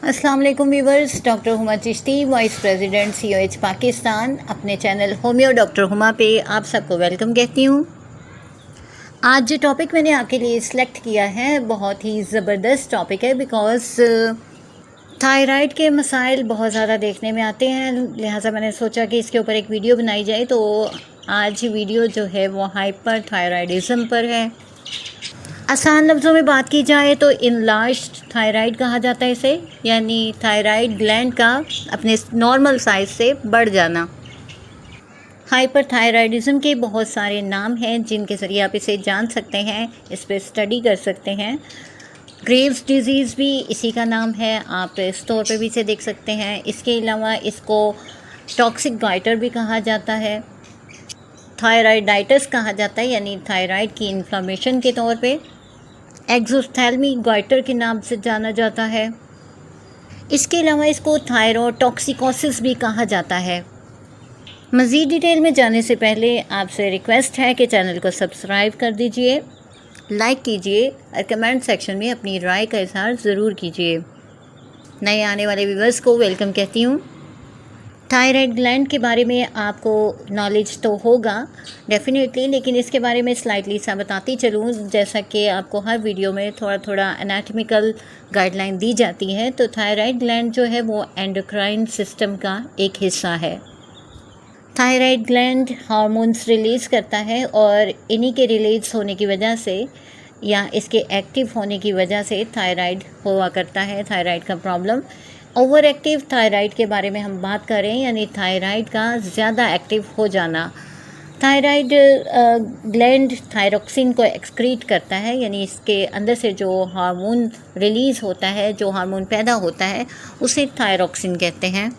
अस्सलाम वालेकुम viewers. Doctor Huma Chishti, vice president COH Pakistan, अपने चैनल होमियो डॉक्टर हुमा पे आप सबको वेलकम कहती हूँ। आज जो टॉपिक मैंने आपके लिए सिलेक्ट किया है बहुत ही ज़बरदस्त टॉपिक है, बिकॉज़ थायराइड के मसाइल बहुत ज़्यादा देखने में आते हैं, लिहाजा मैंने सोचा कि इसके ऊपर एक वीडियो बनाई जाए। तो आज वीडियो जो है वो हाइपर थायराइडिज़म पर है। आसान लफ्ज़ों में बात की जाए तो इनलार्ज्ड थायराइड कहा जाता है इसे, यानी थायराइड ग्लैंड का अपने नॉर्मल साइज़ से बढ़ जाना। हाइपरथायराइडिज़म के बहुत सारे नाम हैं जिनके ज़रिए आप इसे जान सकते हैं, इस पर स्टडी कर सकते हैं। ग्रेव्स डिजीज़ भी इसी का नाम है, आप स्टोर पे भी इसे देख सकते हैं। इसके अलावा इसको टॉक्सिक गाइटर भी कहा जाता है, थायराइडाइटिस कहा जाता है, यानी थायराइड की इन्फ्लेमेशन के तौर पे। एक्सोथैल्मिक गाइटर के नाम से जाना जाता है। इसके अलावा इसको थायरोटॉक्सिकोसिस भी कहा जाता है। मज़ीद डिटेल में जाने से पहले आपसे रिक्वेस्ट है कि चैनल को सब्सक्राइब कर दीजिए, लाइक कीजिए और कमेंट सेक्शन में अपनी राय का इज़हार ज़रूर कीजिए। नए आने वाले व्यूअर्स को वेलकम कहती हूँ। थायराइड ग्लैंड के बारे में आपको नॉलेज तो होगा डेफिनेटली, लेकिन इसके बारे में स्लाइटली सा बताती चलूँ। जैसा कि आपको हर वीडियो में थोड़ा थोड़ा एनाटॉमिकल गाइडलाइन दी जाती है, तो थायराइड ग्लैंड जो है वो एंडोक्राइन सिस्टम का एक हिस्सा है। थायराइड ग्लैंड हार्मोन्स रिलीज़ करता है और इन्हीं के रिलीज़ होने की वजह से या इसके एक्टिव होने की वजह से थायराइड हुआ करता है, थायराइड का प्रॉब्लम। ओवर एक्टिव थायराइड के बारे में हम बात करें, यानी थायराइड का ज़्यादा एक्टिव हो जाना। थायराइड ग्लैंड थायरोक्सिन को एक्सक्रीट करता है, यानी इसके अंदर से जो हार्मोन रिलीज़ होता है, जो हार्मोन पैदा होता है, उसे थायरोक्सिन कहते हैं।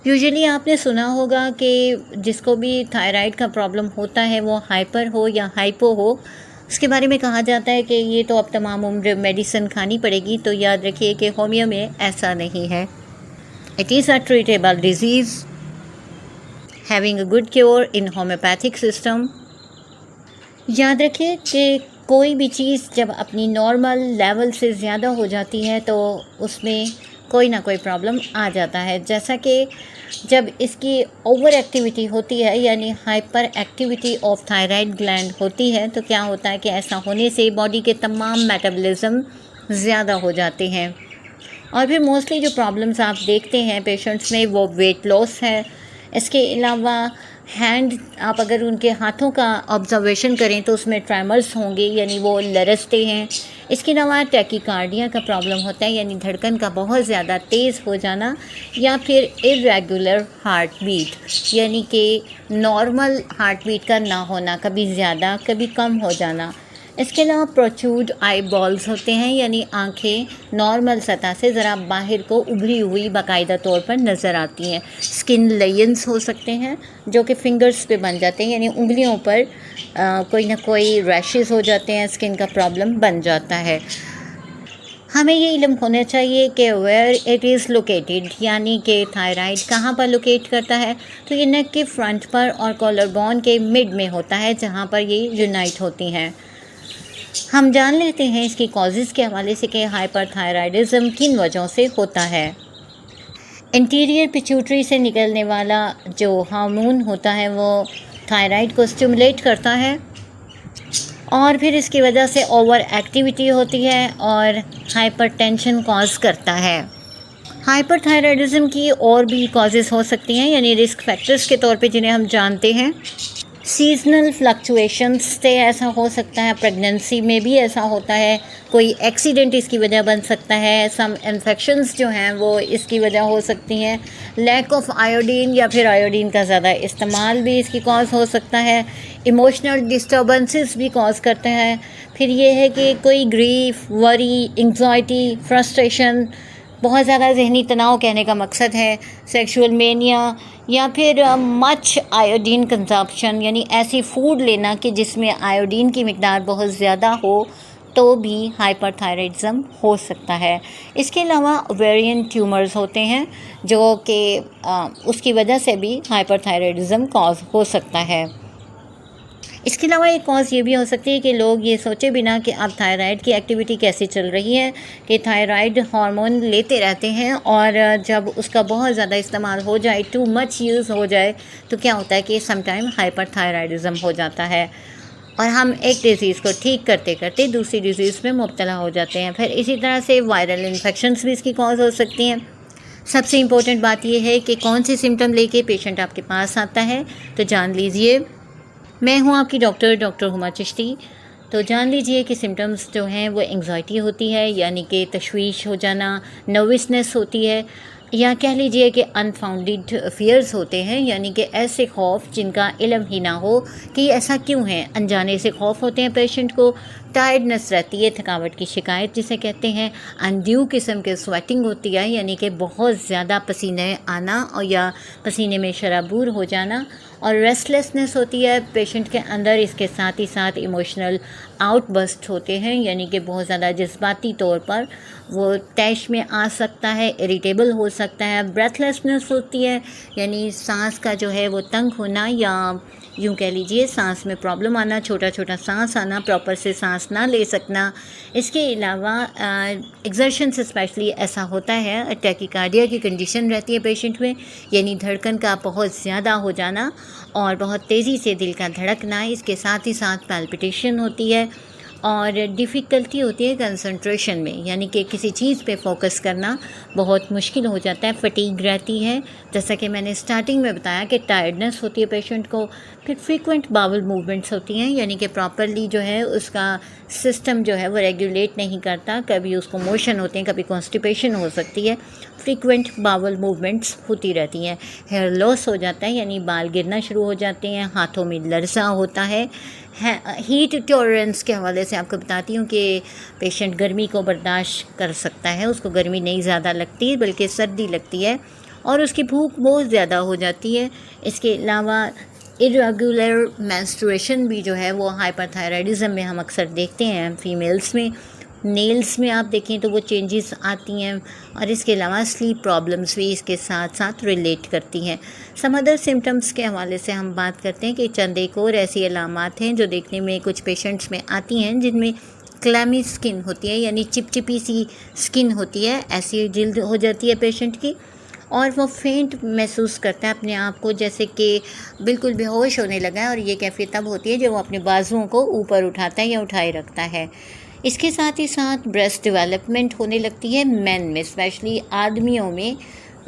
यूजुअली आपने सुना होगा कि जिसको भी थायराइड का प्रॉब्लम होता है वो हाइपर हो या हाइपो हो, उसके बारे में कहा जाता है कि ये तो अब तमाम उम्र मेडिसिन खानी पड़ेगी। तो याद रखिए कि होमियो में ऐसा नहीं है। It is a treatable disease having a good cure in homeopathic system. याद रखिए कि कोई भी चीज़ जब अपनी नॉर्मल लेवल से ज़्यादा हो जाती है तो उसमें कोई ना कोई प्रॉब्लम आ जाता है। जैसा कि जब इसकी ओवर एक्टिविटी होती है, यानी hyper activity of thyroid gland होती है, तो क्या होता है कि ऐसा होने से बॉडी के तमाम मेटाबॉलिज्म ज़्यादा हो जाते हैं। और फिर मोस्टली जो प्रॉब्लम्स आप देखते हैं पेशेंट्स में वो वेट लॉस है। इसके अलावा हैंड, आप अगर उनके हाथों का ऑब्जर्वेशन करें तो उसमें ट्रेमर्स होंगे, यानी वो लरसते हैं। इसके अलावा टैकीकार्डिया का प्रॉब्लम होता है, यानी धड़कन का बहुत ज़्यादा तेज़ हो जाना, या फिर इर्रेगुलर हार्ट बीट, यानी कि नॉर्मल हार्ट बीट का ना होना, कभी ज़्यादा कभी कम हो जाना। इसके अलावा प्रोट्रूड आई बॉल्स होते हैं, यानी आंखें नॉर्मल सतह से ज़रा बाहर को उभरी हुई बाकायदा तौर पर नज़र आती हैं। स्किन लेयंस हो सकते हैं जो कि फिंगर्स पे बन जाते हैं, यानी उंगलियों पर कोई ना कोई रैशेस हो जाते हैं, स्किन का प्रॉब्लम बन जाता है। हमें ये इल्म होना चाहिए कि वेयर इट इज़ लोकेटेड, यानी कि थायराइड कहाँ पर लोकेट करता है। तो ये नेक के फ्रंट पर और कॉलर बोन के मिड में होता है, जहाँ पर ये यूनाइट होती हैं। हम जान लेते हैं इसकी कॉजेज़ के हवाले से कि हाइपरथायराइडिज़म किन वजहों से होता है। इंटीरियर पिट्यूटरी से निकलने वाला जो हार्मोन होता है वो थायराइड को स्टिमुलेट करता है, और फिर इसकी वजह से ओवर एक्टिविटी होती है और हाइपरटेंशन कॉज करता है। हाइपरथायराइडिज़म की और भी कॉजेज़ हो सकती हैं, यानी रिस्क फैक्टर्स के तौर पे जिन्हें हम जानते हैं। सीजनल फ्लक्चुएशंस से ऐसा हो सकता है, प्रेगनेंसी में भी ऐसा होता है, कोई एक्सीडेंट इसकी वजह बन सकता है, सम इन्फेक्शंस जो हैं वो इसकी वजह हो सकती हैं। लैक ऑफ आयोडीन या फिर आयोडीन का ज़्यादा इस्तेमाल भी इसकी कॉज हो सकता है। इमोशनल डिस्टर्बेंसेस भी कॉज करते हैं। फिर ये है कि कोई ग्रीफ, वरी, एंग्जाइटी, फ्रस्ट्रेशन, बहुत ज़्यादा जहनी तनाव कहने का मकसद है, सेक्सुअल मेनिया, या फिर मच आयोडीन कंजप्शन, यानी ऐसी फूड लेना कि जिसमें आयोडीन की मिकदार बहुत ज़्यादा हो, तो भी हाइपरथायराइडिज़म हो सकता है। इसके अलावा ओवेरियन ट्यूमर्स होते हैं जो कि उसकी वजह से भी हाइपरथायराइडिज़म कॉज हो सकता है। इसके अलावा एक कॉज़ ये भी हो सकती है कि लोग ये सोचे बिना कि अब थायराइड की एक्टिविटी कैसे चल रही है, कि थायराइड हार्मोन लेते रहते हैं और जब उसका बहुत ज़्यादा इस्तेमाल हो जाए, टू मच यूज़ हो जाए, तो क्या होता है कि समटाइम हाइपरथायराइडिज़म हो जाता है और हम एक डिज़ीज़ को ठीक करते करते दूसरी डिज़ीज़ में मुब्तला हो जाते हैं। फिर इसी तरह से वायरल इन्फेक्शंस भी इसकी कॉज़ हो सकती हैं। सबसे इम्पोर्टेंट बात यह है कि कौन से सिम्टम लेके पेशेंट आपके पास आता है, तो जान लीजिए। मैं हूँ आपकी डॉक्टर हुमा चिश्ती। तो जान लीजिए कि सिम्टम्स जो हैं वो एंग्जाइटी होती है, यानी कि तशवीश हो जाना, नर्वसनेस होती है, या कह लीजिए कि अनफाउंडेड फियर्स होते हैं, यानी कि ऐसे खौफ जिनका इल्म ही ना हो कि ऐसा क्यों है, अनजाने से खौफ होते हैं पेशेंट को। टायर्डनेस रहती है, थकावट की शिकायत जिसे कहते हैं। अनड्यू किस्म के स्वेटिंग होती है, यानी कि बहुत ज़्यादा पसीने आना और या पसीने में शराबूर हो जाना। और रेस्टलेसनेस होती है पेशेंट के अंदर। इसके साथ ही साथ इमोशनल आउटबर्स्ट होते हैं, यानी कि बहुत ज़्यादा जज्बाती तौर पर वो तैश में आ सकता है, इरिटेबल हो सकता है। ब्रेथलेसनेस होती है, यानी सांस का जो है वो तंग होना, या यूँ कह लीजिए सांस में प्रॉब्लम आना, छोटा छोटा सांस आना, प्रॉपर से सांस ना ले सकना। इसके अलावा एक्सर्शन से स्पेशली ऐसा होता है, टैकीकार्डिया की कंडीशन रहती है पेशेंट में, यानी धड़कन का बहुत ज़्यादा हो जाना और बहुत तेज़ी से दिल का धड़कना। इसके साथ ही साथ पैल्पिटेशन होती है और डिफ़िकल्टी होती है कंसंट्रेशन में, यानी कि किसी चीज़ पे फोकस करना बहुत मुश्किल हो जाता है। फटीग रहती है, जैसा कि मैंने स्टार्टिंग में बताया कि टायर्डनेस होती है पेशेंट को। फिर फ्रीक्वेंट बाउल मूवमेंट्स होती हैं, यानी कि प्रॉपरली जो है उसका सिस्टम जो है वो रेगुलेट नहीं करता, कभी उसको मोशन होते हैं, कभी कॉन्स्टिपेशन हो सकती है। फ्रीक्वेंट बाउल मूवमेंट्स होती रहती हैं। हेयर लॉस हो जाता है, यानी बाल गिरना शुरू हो जाते हैं। हाथों में लरसा होता है। हीट टॉलरेंस के हवाले से आपको बताती हूँ कि पेशेंट गर्मी को बर्दाश्त कर सकता है, उसको गर्मी नहीं ज़्यादा लगती बल्कि सर्दी लगती है, और उसकी भूख बहुत ज़्यादा हो जाती है। इसके अलावा इरेगुलर मेंस्ट्रुएशन भी जो है वो हाइपरथायराइडिज़म में हम अक्सर देखते हैं फीमेल्स में। नेल्स में आप देखें तो वो चेंजेस आती हैं, और इसके अलावा स्लीप प्रॉब्लम्स भी इसके साथ साथ रिलेट करती हैं। सम अदर सिम्टम्स के हवाले से हम बात करते हैं कि चंद एक और ऐसी अलामात हैं जो देखने में कुछ पेशेंट्स में आती हैं, जिनमें क्लैमी स्किन होती है, यानी चिपचिपी सी स्किन होती है, ऐसी जिल्द हो जाती है पेशेंट की, और वो फेंट महसूस करता है अपने आप को, जैसे कि बिल्कुल बेहोश होने लगा है। और ये कैफियत तब होती है जब वो अपने बाजुओं को ऊपर उठाता है या उठाए रखता है। इसके साथ ही साथ ब्रेस्ट डेवलपमेंट होने लगती है मेन में, स्पेशली आदमियों में,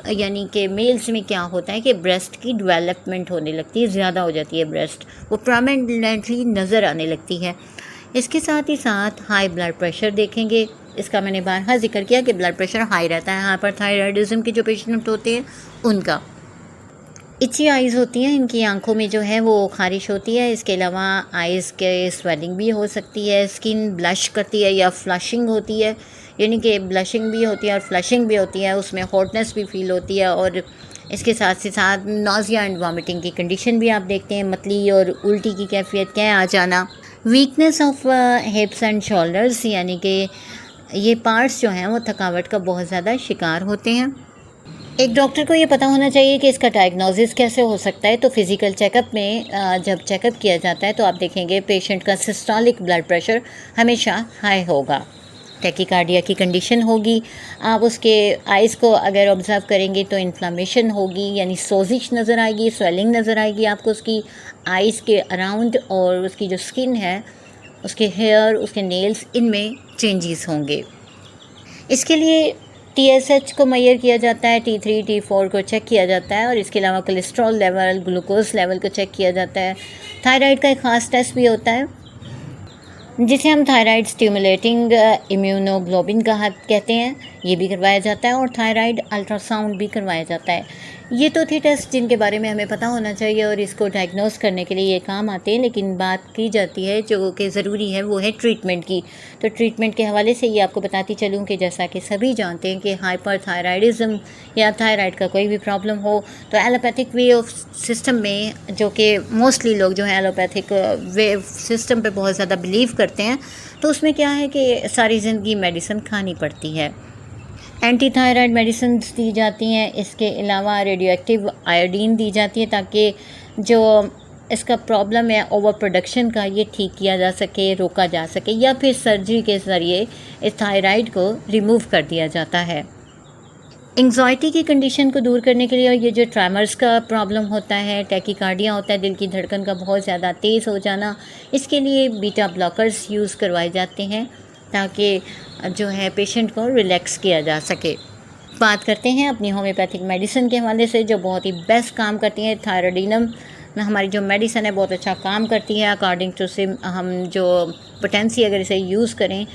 यानी कि मेल्स में क्या होता है कि ब्रेस्ट की डेवलपमेंट होने लगती है, ज़्यादा हो जाती है ब्रेस्ट, वो प्रोमिनेंटली नज़र आने लगती है। इसके साथ ही साथ हाई ब्लड प्रेशर देखेंगे। इसका मैंने बारहा जिक्र किया कि ब्लड प्रेशर हाई रहता है हाइपरथायराइडिज्म के जो पेशेंट होते हैं उनका। इची आइज़ होती हैं, इनकी आंखों में जो है वो खारिश होती है। इसके अलावा आइज़ के स्वेलिंग भी हो सकती है, स्किन ब्लश करती है या फ्लशिंग होती है, यानी कि ब्लशिंग भी होती है और फ्लशिंग भी होती है, उसमें हॉटनेस भी फील होती है। और इसके साथ ही साथ नोज़िया एंड वॉमिटिंग की कंडीशन भी आप देखते हैं, मतली और उल्टी की कैफियत क्या आ जाना। वीकनेस ऑफ हिप्स एंड शोल्डर्स, यानी कि ये पार्ट्स जो हैं वो थकावट का बहुत ज़्यादा शिकार होते हैं। एक डॉक्टर को ये पता होना चाहिए कि इसका डायग्नोसिस कैसे हो सकता है। तो फिज़िकल चेकअप में जब चेकअप किया जाता है तो आप देखेंगे पेशेंट का सिस्टोलिक ब्लड प्रेशर हमेशा हाई होगा, टैकीकार्डिया की कंडीशन होगी। आप उसके आइज़ को अगर ऑब्ज़र्व करेंगे तो इन्फ्लामेशन होगी, यानी सोजिश नज़र आएगी, स्वेलिंग नज़र आएगी आपको उसकी आइज़ के अराउंड, और उसकी जो स्किन है, उसके हेयर, उसके नेल्स, इनमें चेंजेस होंगे। इसके लिए TSH को मेजर किया जाता है, T3 T4 को चेक किया जाता है, और इसके अलावा कोलेस्ट्रॉल लेवल, ग्लूकोज लेवल को चेक किया जाता है। थायराइड का एक ख़ास टेस्ट भी होता है जिसे हम थायराइड स्टिमुलेटिंग इम्यूनोग्लोबिन कहते हैं, ये भी करवाया जाता है, और थायराइड अल्ट्रासाउंड भी करवाया जाता है। ये तो थे टेस्ट जिनके बारे में हमें पता होना चाहिए और इसको डायग्नोस करने के लिए ये काम आते हैं। लेकिन बात की जाती है जो कि ज़रूरी है वो है ट्रीटमेंट की। तो ट्रीटमेंट के हवाले से ये आपको बताती चलूँ कि जैसा कि सभी जानते हैं कि हाइपरथायराइडिज्म या थायराइड का कोई भी प्रॉब्लम हो तो एलोपैथिक वे ऑफ सिस्टम में, जो कि मोस्टली लोग जो है एलोपैथिक वे सिस्टम पे बहुत ज़्यादा बिलीव करते हैं, तो उसमें क्या है कि सारी ज़िंदगी मेडिसिन खानी पड़ती है। एंटी थायराइड मेडिसिन दी जाती हैं। इसके अलावा रेडियो एक्टिव आयोडीन दी जाती है ताकि जो इसका प्रॉब्लम है ओवर प्रोडक्शन का, ये ठीक किया जा सके, रोका जा सके, या फिर सर्जरी के ज़रिए इस थायराइड को रिमूव कर दिया जाता है। एंग्जाइटी की कंडीशन को दूर करने के लिए, और ये जो ट्रेमर्स का प्रॉब्लम होता है, टैकीकार्डिया होता है, दिल की धड़कन का बहुत ज़्यादा तेज़ हो जाना, इसके लिए बीटा ब्लॉकर्स यूज़ करवाए जाते हैं ताकि जो है पेशेंट को रिलैक्स किया जा सके। बात करते हैं अपनी होम्योपैथिक मेडिसिन के हवाले से, जो बहुत ही बेस्ट काम करती है। थायरोडिनम हमारी जो मेडिसिन है बहुत अच्छा काम करती है। अकॉर्डिंग टू सिम हम जो पोटेंसी अगर इसे यूज़ करें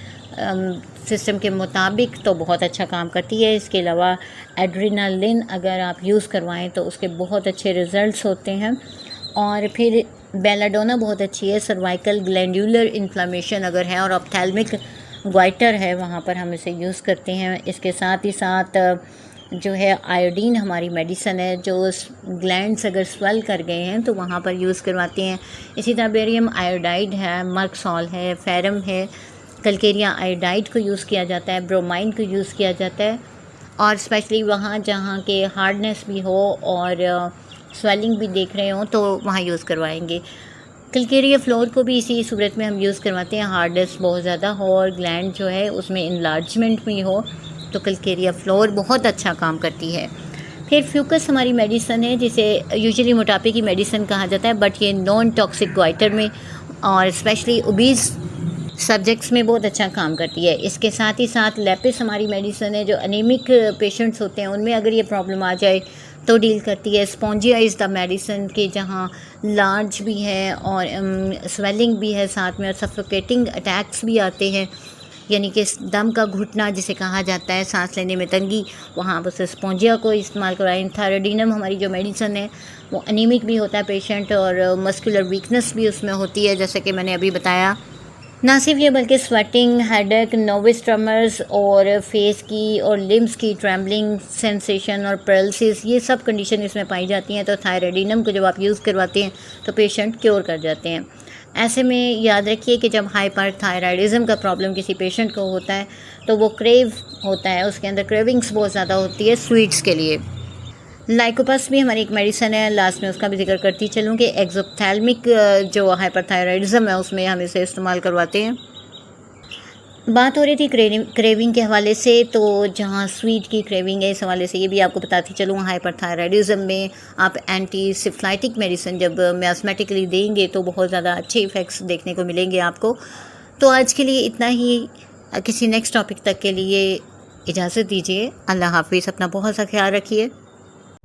सिस्टम के मुताबिक तो बहुत अच्छा काम करती है। इसके अलावा एड्रेनालिन अगर आप यूज़ करवाएं तो उसके बहुत अच्छे रिज़ल्ट्स होते हैं। और फिर बेलाडोना बहुत अच्छी है। सर्वाइकल ग्लैंडुलर इन्फ्लामेशन अगर है और ऑप्थेल्मिक ग्वाइटर है, वहाँ पर हम इसे यूज़ करते हैं। इसके साथ ही साथ जो है आयोडीन हमारी मेडिसन है, जो ग्लैंड्स अगर स्वेल कर गए हैं तो वहाँ पर यूज़ करवाते हैं। इसी तरह बेरियम आयोडाइड है, मर्कसॉल है, फेरम है, कलकेरिया आयोडाइड को यूज़ किया जाता है, ब्रोमाइन को यूज़ किया जाता है। और स्पेशली वहाँ जहाँ के हार्डनेस भी हो और स्वेलिंग भी देख रहे हों तो वहाँ यूज़ करवाएंगे। कलकेरिया फ्लोर को भी इसी सूरत में हम यूज़ करवाते हैं। हार्डनेस बहुत ज़्यादा हो और ग्लैंड जो है उसमें इनलार्जमेंट भी हो तो कलकेरिया फ्लोर बहुत अच्छा काम करती है। फिर फ्यूकस हमारी मेडिसन है, जिसे यूजुअली मोटापे की मेडिसन कहा जाता है, बट ये नॉन टॉक्सिक ग्वाइटर में और स्पेशली ओबीज सब्जेक्ट्स में बहुत अच्छा काम करती है। इसके साथ ही साथ लेपिस हमारी मेडिसन है, जो अनेमिक पेशेंट्स होते हैं उनमें अगर ये प्रॉब्लम आ जाए तो डील करती है। स्पॉन्जिया इज़ द मेडिसन के जहाँ लार्ज भी है और स्वेलिंग भी है साथ में, और सफोकेटिंग अटैक्स भी आते हैं, यानी कि दम का घुटना जिसे कहा जाता है, सांस लेने में तंगी, वहाँ पर स्पॉन्जिया को इस्तेमाल करवाएं। थायरोडिनम हमारी जो मेडिसन है वो अनीमिक भी होता है पेशेंट और मस्कुलर वीकनेस भी उसमें होती है, जैसे कि मैंने अभी बताया। ना सिर्फ ये बल्कि स्वेटिंग, हेडेक, नर्वस ट्रमर्स और फेस की और लिम्स की ट्रैम्बलिंग सेंसेशन और पैरालिसिस, ये सब कंडीशन इसमें पाई जाती हैं। तो थायरोडिनम को जब आप यूज़ करवाते हैं तो पेशेंट क्योर कर जाते हैं। ऐसे में याद रखिए कि जब हाइपरथायराइडिज्म का प्रॉब्लम किसी पेशेंट को होता है तो वो क्रेव होता है, उसके अंदर क्रेविंग्स बहुत ज़्यादा होती है स्वीट्स के लिए। लाइकोपस भी हमारी एक मेडिसन है, लास्ट में उसका भी जिक्र करती चलूँ कि एक्सोप्थेल्मिक जो हाइपरथायराइडिज्म है उसमें हम इसे इस्तेमाल करवाते हैं। बात हो रही थी क्रेविंग के हवाले से, तो जहाँ स्वीट की क्रेविंग है इस हवाले से ये भी आपको बताती चलूँ, हाइपरथायराइडिज्म में आप एंटी सिफ्लाइटिक मेडिसिन जब मैथमेटिकली देंगे तो बहुत ज़्यादा अच्छे इफ़ेक्ट्स देखने को मिलेंगे आपको। तो आज के लिए इतना ही, किसी नेक्स्ट टॉपिक तक के लिए इजाज़त दीजिए। अल्लाह हाफिज़, अपना बहुत सा ख्याल रखिए।